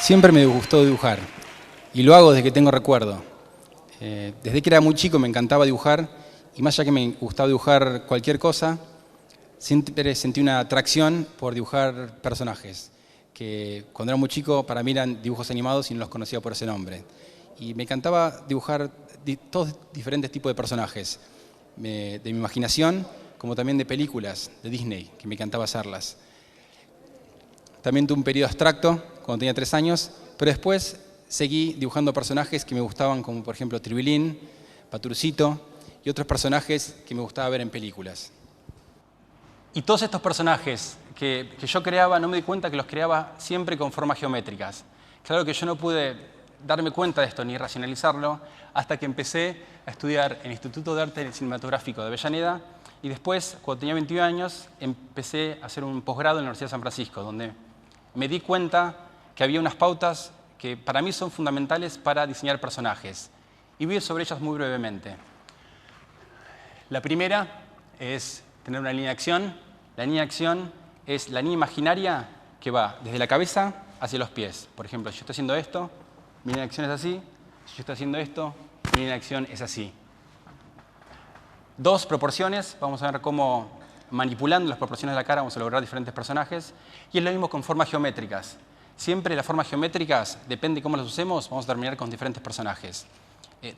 Siempre me gustó dibujar y lo hago desde que tengo recuerdo. Desde que era muy chico me encantaba dibujar y más allá que me gustaba dibujar cualquier cosa, siempre sentí una atracción por dibujar personajes, que cuando era muy chico para mí eran dibujos animados y no los conocía por ese nombre. Y me encantaba dibujar todos diferentes tipos de personajes, de mi imaginación como también de películas de Disney, que me encantaba hacerlas. También tuve un periodo abstracto cuando tenía 3 años, pero después seguí dibujando personajes que me gustaban, como por ejemplo Tribilín, Paturcito y otros personajes que me gustaba ver en películas. Y todos estos personajes que yo creaba, no me di cuenta que los creaba siempre con formas geométricas. Claro que yo no pude darme cuenta de esto ni racionalizarlo hasta que empecé a estudiar en el Instituto de Arte Cinematográfico de Avellaneda y después, cuando tenía 21 años, empecé a hacer un posgrado en la Universidad de San Francisco, donde me di cuenta que había unas pautas que para mí son fundamentales para diseñar personajes. Y voy a ir sobre ellas muy brevemente. La primera es tener una línea de acción. La línea de acción es la línea imaginaria que va desde la cabeza hacia los pies. Por ejemplo, si yo estoy haciendo esto, mi línea de acción es así. Si yo estoy haciendo esto, mi línea de acción es así. 2 proporciones. Vamos a ver cómo manipulando las proporciones de la cara vamos a lograr diferentes personajes. Y es lo mismo con formas geométricas. Siempre las formas geométricas, depende de cómo las usemos, vamos a terminar con diferentes personajes.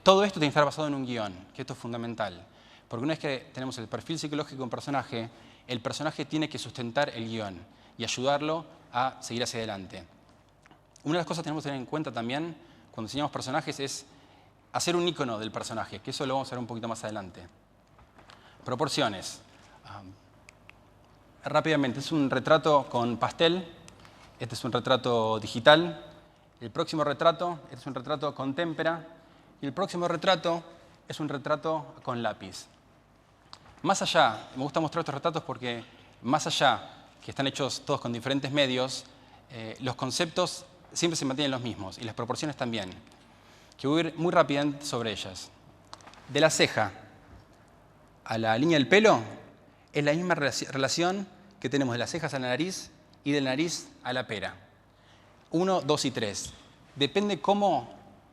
Todo esto tiene que estar basado en un guión, que esto es fundamental. Porque una vez que tenemos el perfil psicológico de un personaje, el personaje tiene que sustentar el guión y ayudarlo a seguir hacia adelante. Una de las cosas que tenemos que tener en cuenta también cuando diseñamos personajes es hacer un icono del personaje, que eso lo vamos a ver un poquito más adelante. Proporciones. Rápidamente, es un retrato con pastel. Este es un retrato digital. El próximo retrato es un retrato con témpera. Y el próximo retrato es un retrato con lápiz. Más allá, me gusta mostrar estos retratos porque más allá que están hechos todos con diferentes medios, los conceptos siempre se mantienen los mismos y las proporciones también. Que voy a ir muy rápidamente sobre ellas. De la ceja a la línea del pelo es la misma relación que tenemos de las cejas a la nariz y de la nariz a la pera. 1, 2 y 3. Depende cómo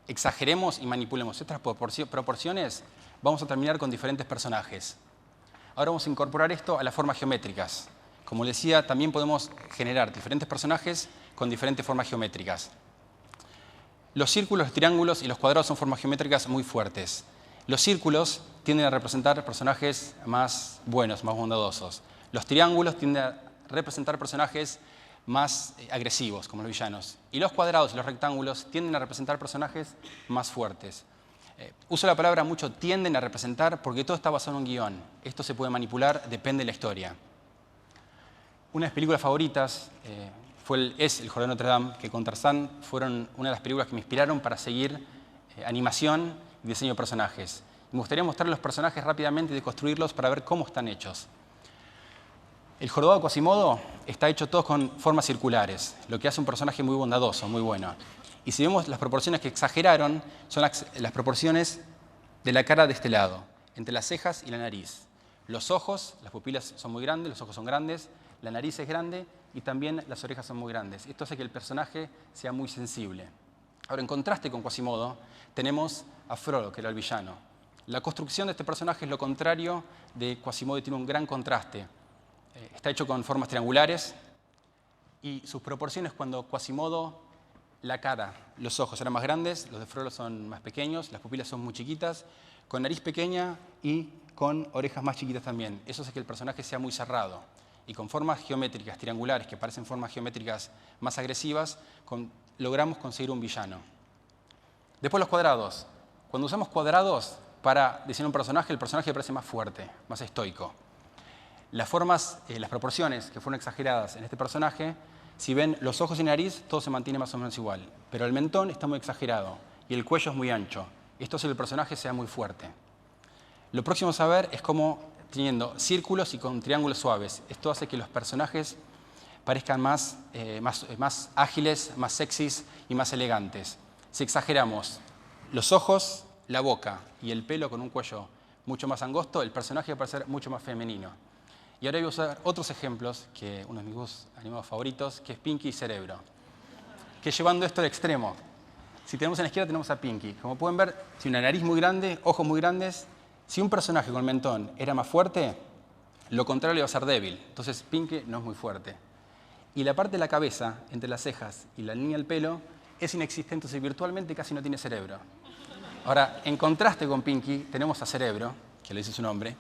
exageremos y manipulemos estas proporciones, vamos a terminar con diferentes personajes. Ahora vamos a incorporar esto a las formas geométricas. Como les decía, también podemos generar diferentes personajes con diferentes formas geométricas. Los círculos, los triángulos y los cuadrados son formas geométricas muy fuertes. Los círculos tienden a representar personajes más buenos, más bondadosos. Los triángulos tienden a representar personajes más agresivos, como los villanos. Y los cuadrados y los rectángulos tienden a representar personajes más fuertes. Uso la palabra mucho tienden a representar porque todo está basado en un guión. Esto se puede manipular, depende de la historia. Una de mis películas favoritas es El Jardín de Notre Dame, que con Tarzán fueron una de las películas que me inspiraron para seguir animación y diseño de personajes. Me gustaría mostrar los personajes rápidamente y deconstruirlos para ver cómo están hechos. El jorobado de Quasimodo está hecho todo con formas circulares, lo que hace un personaje muy bondadoso, muy bueno. Y si vemos las proporciones que exageraron, son las proporciones de la cara de este lado, entre las cejas y la nariz. Los ojos, las pupilas son muy grandes, los ojos son grandes, la nariz es grande y también las orejas son muy grandes. Esto hace que el personaje sea muy sensible. Ahora, en contraste con Quasimodo, tenemos a Frodo, que era el villano. La construcción de este personaje es lo contrario de Quasimodo y tiene un gran contraste. Está hecho con formas triangulares y sus proporciones cuando Quasimodo, la cara, los ojos eran más grandes, los de Frodo son más pequeños, las pupilas son muy chiquitas, con nariz pequeña y con orejas más chiquitas también. Eso hace que el personaje sea muy cerrado. Y con formas geométricas triangulares, que parecen formas geométricas más agresivas, logramos conseguir un villano. Después los cuadrados. Cuando usamos cuadrados para diseñar un personaje, el personaje parece más fuerte, más estoico. Las formas, las proporciones que fueron exageradas en este personaje, si ven los ojos y nariz, todo se mantiene más o menos igual. Pero el mentón está muy exagerado y el cuello es muy ancho. Esto hace que el personaje sea muy fuerte. Lo próximo a ver es cómo, teniendo círculos y con triángulos suaves, esto hace que los personajes parezcan más ágiles, más sexys y más elegantes. Si exageramos los ojos, la boca y el pelo con un cuello mucho más angosto, el personaje va a parecer mucho más femenino. Y ahora voy a usar otros ejemplos, que uno de mis dibujos animados favoritos, que es Pinky y Cerebro. que llevando esto al extremo. Si tenemos en la izquierda, tenemos a Pinky. Como pueden ver, tiene una nariz muy grande, ojos muy grandes. Si un personaje con mentón era más fuerte, lo contrario le va a ser débil. Entonces, Pinky no es muy fuerte. Y la parte de la cabeza, entre las cejas y la línea del pelo, es inexistente, entonces virtualmente casi no tiene cerebro. Ahora, en contraste con Pinky, tenemos a Cerebro, que le dice su nombre,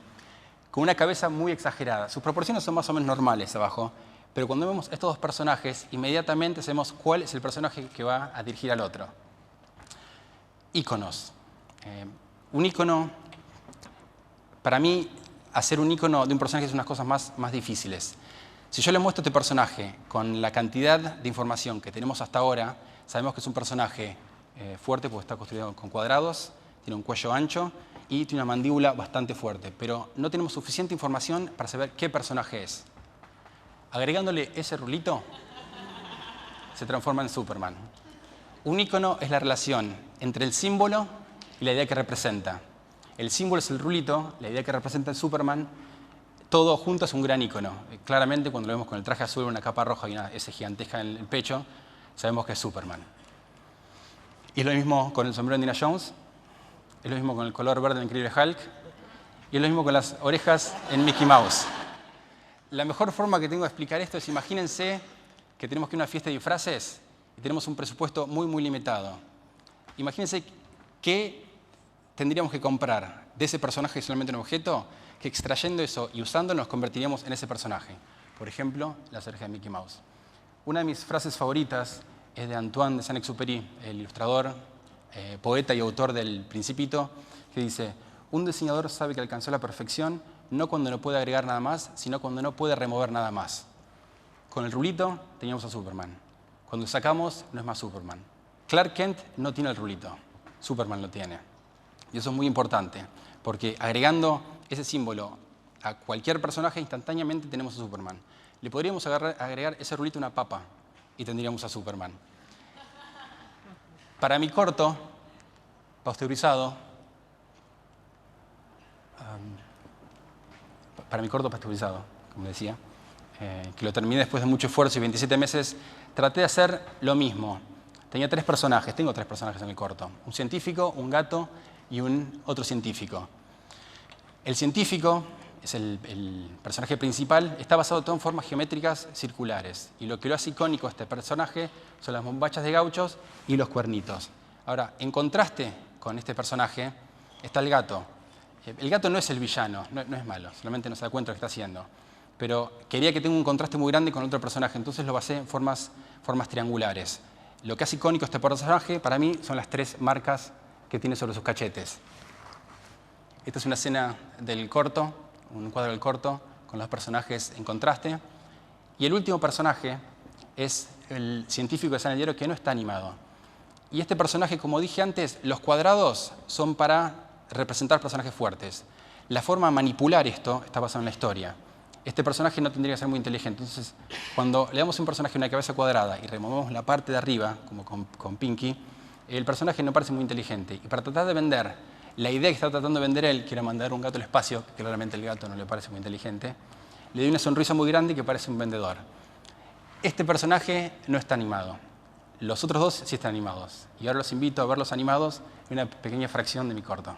con una cabeza muy exagerada. Sus proporciones son más o menos normales abajo, pero cuando vemos estos dos personajes, inmediatamente sabemos cuál es el personaje que va a dirigir al otro. Íconos. Un ícono, para mí, hacer un ícono de un personaje es una de las cosas más difíciles. Si yo le muestro a este personaje con la cantidad de información que tenemos hasta ahora, sabemos que es un personaje fuerte porque está construido con cuadrados, tiene un cuello ancho y tiene una mandíbula bastante fuerte, pero no tenemos suficiente información para saber qué personaje es. Agregándole ese rulito, se transforma en Superman. Un ícono es la relación entre el símbolo y la idea que representa. El símbolo es el rulito, la idea que representa el Superman, todo junto es un gran ícono. Claramente, cuando lo vemos con el traje azul, una capa roja y una S gigantesca en el pecho, sabemos que es Superman. Y es lo mismo con el sombrero de Indiana Jones, es lo mismo con el color verde del Increíble Hulk, y es lo mismo con las orejas en Mickey Mouse. La mejor forma que tengo de explicar esto es, imagínense que tenemos que ir a una fiesta de disfraces y tenemos un presupuesto muy limitado. Imagínense qué tendríamos que comprar de ese personaje solamente un objeto, que extrayendo eso y usándolo nos convertiríamos en ese personaje. Por ejemplo, las orejas de Mickey Mouse. Una de mis frases favoritas es de Antoine de Saint-Exupéry, el ilustrador, poeta y autor del Principito, que dice: un diseñador sabe que alcanzó la perfección no cuando no puede agregar nada más, sino cuando no puede remover nada más. Con el rulito teníamos a Superman. Cuando lo sacamos, no es más Superman. Clark Kent no tiene el rulito, Superman lo tiene. Y eso es muy importante, porque agregando ese símbolo a cualquier personaje, instantáneamente tenemos a Superman. Le podríamos agregar ese rulito a una papa y tendríamos a Superman. Para mi corto, pasteurizado, como decía, que lo terminé después de mucho esfuerzo y 27 meses, traté de hacer lo mismo. Tengo tres personajes en el corto. Un científico, un gato y un otro científico. El científico es el personaje principal, está basado todo en formas geométricas circulares. Y lo que lo hace icónico a este personaje son las bombachas de gauchos y los cuernitos. Ahora, en contraste con este personaje está el gato. El gato no es el villano, no es malo, solamente no se da cuenta de lo que está haciendo. Pero quería que tenga un contraste muy grande con otro personaje, entonces lo basé en formas triangulares. Lo que hace icónico a este personaje, para mí, son las tres marcas que tiene sobre sus cachetes. Esta es una escena del corto, un cuadro del corto, con los personajes en contraste. Y el último personaje es el científico de San Eliero, que no está animado. Y este personaje, como dije antes, los cuadrados son para representar personajes fuertes. La forma de manipular esto está basada en la historia. Este personaje no tendría que ser muy inteligente. Entonces, cuando le damos a un personaje una cabeza cuadrada y removemos la parte de arriba, como con Pinky, el personaje no parece muy inteligente. Y para tratar de vender la idea que está tratando de vender él, que era mandar un gato al espacio, que claramente el gato no le parece muy inteligente, le dio una sonrisa muy grande que parece un vendedor. Este personaje no está animado. Los otros dos sí están animados. Y ahora los invito a verlos animados en una pequeña fracción de mi corto.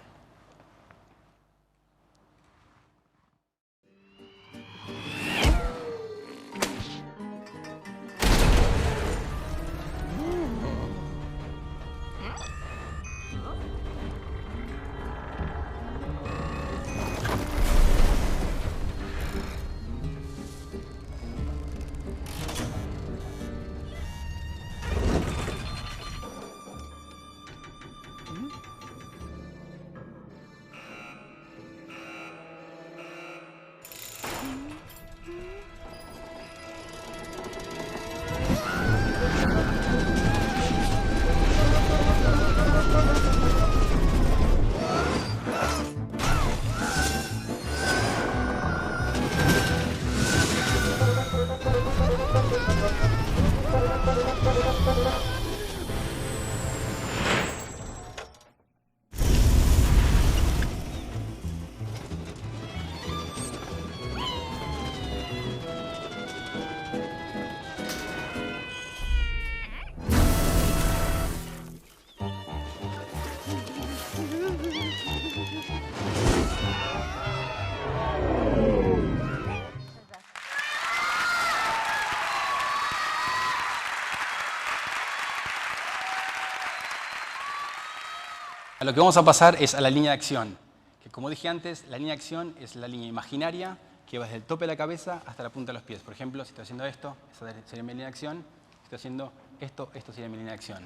A lo que vamos a pasar es a la línea de acción, que como dije antes, la línea de acción es la línea imaginaria que va desde el tope de la cabeza hasta la punta de los pies. Por ejemplo, si estoy haciendo esto, esa sería mi línea de acción. Si estoy haciendo esto, esto sería mi línea de acción.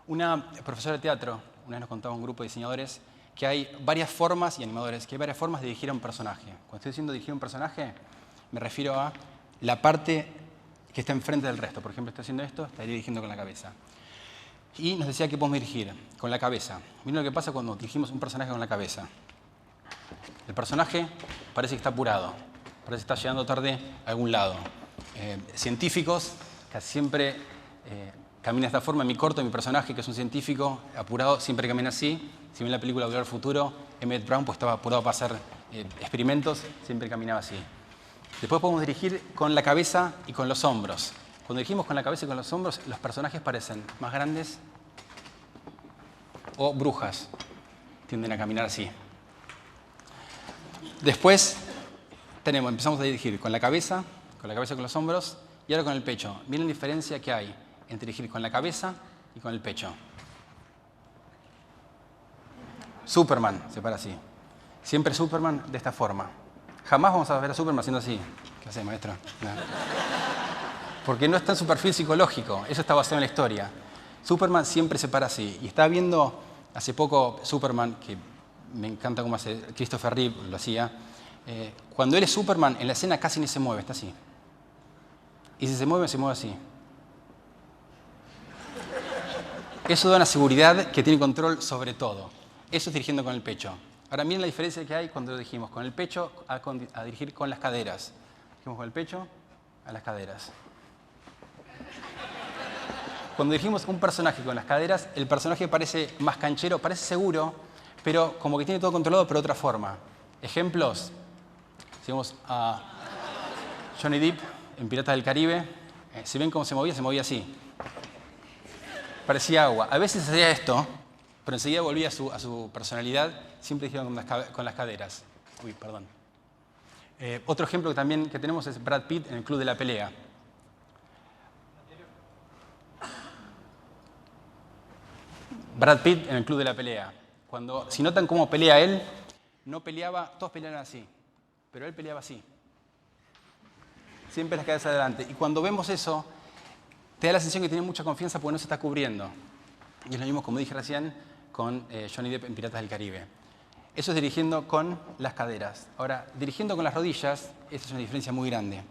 Una profesora de teatro, una vez nos contaba un grupo de diseñadores que hay varias formas, y animadores, que hay varias formas de dirigir a un personaje. Cuando estoy diciendo dirigir a un personaje, me refiero a la parte que está enfrente del resto. Por ejemplo, estoy haciendo esto, estaría dirigiendo con la cabeza. Y nos decía que podemos dirigir con la cabeza. Miren lo que pasa cuando dirigimos un personaje con la cabeza. El personaje parece que está apurado, parece que está llegando tarde a algún lado. Científicos casi siempre caminan de esta forma. En mi corto, mi personaje, que es un científico apurado, siempre camina así. Si ven la película Volver al Futuro, Emmett Brown pues, estaba apurado para hacer experimentos, siempre caminaba así. Después podemos dirigir con la cabeza y con los hombros. Cuando dirigimos con la cabeza y con los hombros, los personajes parecen más grandes o brujas. Tienden a caminar así. Después empezamos a dirigir con la cabeza y con los hombros, y ahora con el pecho. Miren la diferencia que hay entre dirigir con la cabeza y con el pecho. Superman se para así. Siempre Superman de esta forma. Jamás vamos a ver a Superman haciendo así. ¿Qué hace, maestro? No. Porque no está en su perfil psicológico. Eso está basado en la historia. Superman siempre se para así. Y estaba viendo hace poco Superman, que me encanta cómo hace Christopher Reeve, lo hacía. Cuando él es Superman, en la escena casi ni se mueve, está así. Y si se mueve así. Eso da una seguridad que tiene control sobre todo. Eso es dirigiendo con el pecho. Ahora miren la diferencia que hay cuando lo dirigimos con el pecho a dirigir con las caderas. Dirigimos con el pecho a las caderas. Cuando dirigimos un personaje con las caderas, el personaje parece más canchero, parece seguro, pero como que tiene todo controlado, pero de otra forma. Ejemplos. Si vemos a Johnny Depp en Piratas del Caribe, si ven cómo se movía así. Parecía agua. A veces hacía esto, pero enseguida volvía a su personalidad, siempre dijeron con las caderas. Uy, perdón. Otro ejemplo que tenemos es Brad Pitt en el Club de la Pelea. Brad Pitt en el Club de la Pelea. Si notan cómo pelea él, no peleaba, todos peleaban así, pero él peleaba así. Siempre las caderas adelante. Y cuando vemos eso, te da la sensación que tiene mucha confianza porque no se está cubriendo. Y es lo mismo, como dije recién, con Johnny Depp en Piratas del Caribe. Eso es dirigiendo con las caderas. Ahora, dirigiendo con las rodillas, esta es una diferencia muy grande.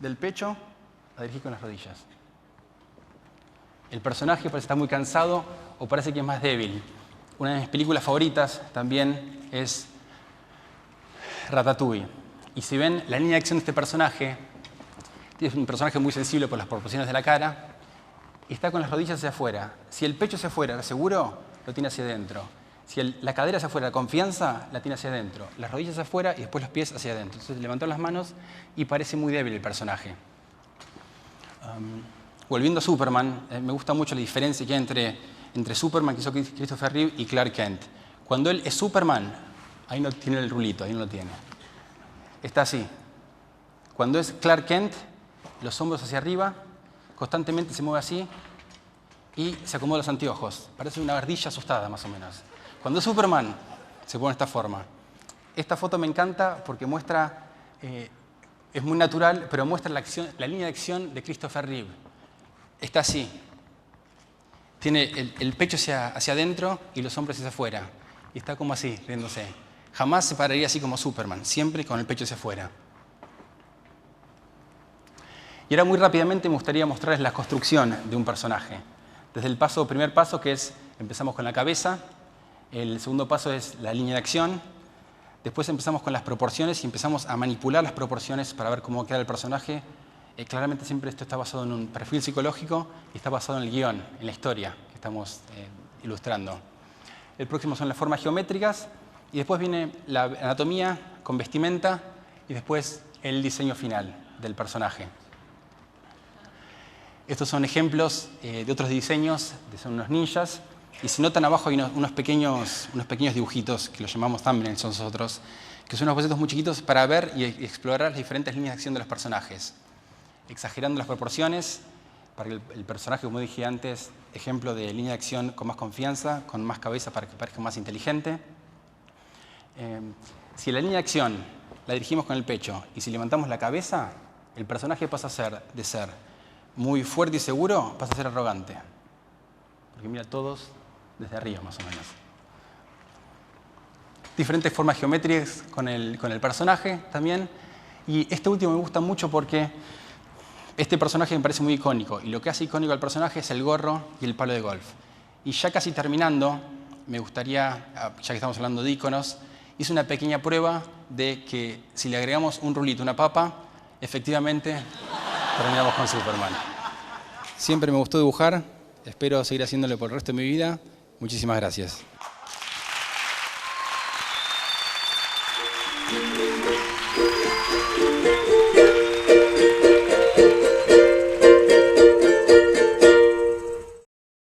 Del pecho a dirigir con las rodillas. El personaje parece estar muy cansado o parece que es más débil. Una de mis películas favoritas también es Ratatouille. Y si ven la línea de acción de este personaje, es un personaje muy sensible por las proporciones de la cara y está con las rodillas hacia afuera. Si el pecho hacia afuera, ¿lo seguro? Lo tiene hacia adentro. Si la cadera hacia afuera, la confianza, la tiene hacia adentro. Las rodillas hacia afuera y después los pies hacia adentro. Entonces levantó las manos y parece muy débil el personaje. Volviendo a Superman, me gusta mucho la diferencia que hay entre Superman, que hizo Christopher Reeve, y Clark Kent. Cuando él es Superman, ahí no tiene el rulito, ahí no lo tiene. Está así. Cuando es Clark Kent, los hombros hacia arriba, constantemente se mueve así y se acomoda los anteojos. Parece una ardilla asustada, más o menos. Cuando es Superman, se pone de esta forma. Esta foto me encanta porque muestra, es muy natural, pero muestra la línea de acción de Christopher Reeve. Está así. Tiene el pecho hacia adentro y los hombros hacia afuera. Y está como así, riéndose. Jamás se pararía así como Superman, siempre con el pecho hacia afuera. Y ahora muy rápidamente me gustaría mostrarles la construcción de un personaje. Desde el primer paso, que es, empezamos con la cabeza. El segundo paso es la línea de acción. Después empezamos con las proporciones y empezamos a manipular las proporciones para ver cómo queda el personaje. Claramente siempre esto está basado en un perfil psicológico y está basado en el guión, en la historia que estamos ilustrando. El próximo son las formas geométricas y después viene la anatomía con vestimenta y después el diseño final del personaje. Estos son ejemplos de otros diseños, son unos ninjas. Y si notan abajo hay unos pequeños dibujitos que los llamamos thumbnails nosotros, que son unos bocetos muy chiquitos para ver y explorar las diferentes líneas de acción de los personajes. Exagerando las proporciones para que el personaje, como dije antes, ejemplo de línea de acción con más confianza, con más cabeza para que parezca más inteligente. Si la línea de acción la dirigimos con el pecho y si levantamos la cabeza, el personaje pasa a ser, de ser muy fuerte y seguro, pasa a ser arrogante. Porque mira a todos desde arriba, más o menos. Diferentes formas geométricas con el personaje también. Y este último me gusta mucho porque este personaje me parece muy icónico. Y lo que hace icónico al personaje es el gorro y el palo de golf. Y ya casi terminando, me gustaría, ya que estamos hablando de iconos, hice una pequeña prueba de que si le agregamos un rulito, una papa, efectivamente terminamos con Superman. Siempre me gustó dibujar. Espero seguir haciéndolo por el resto de mi vida. Muchísimas gracias.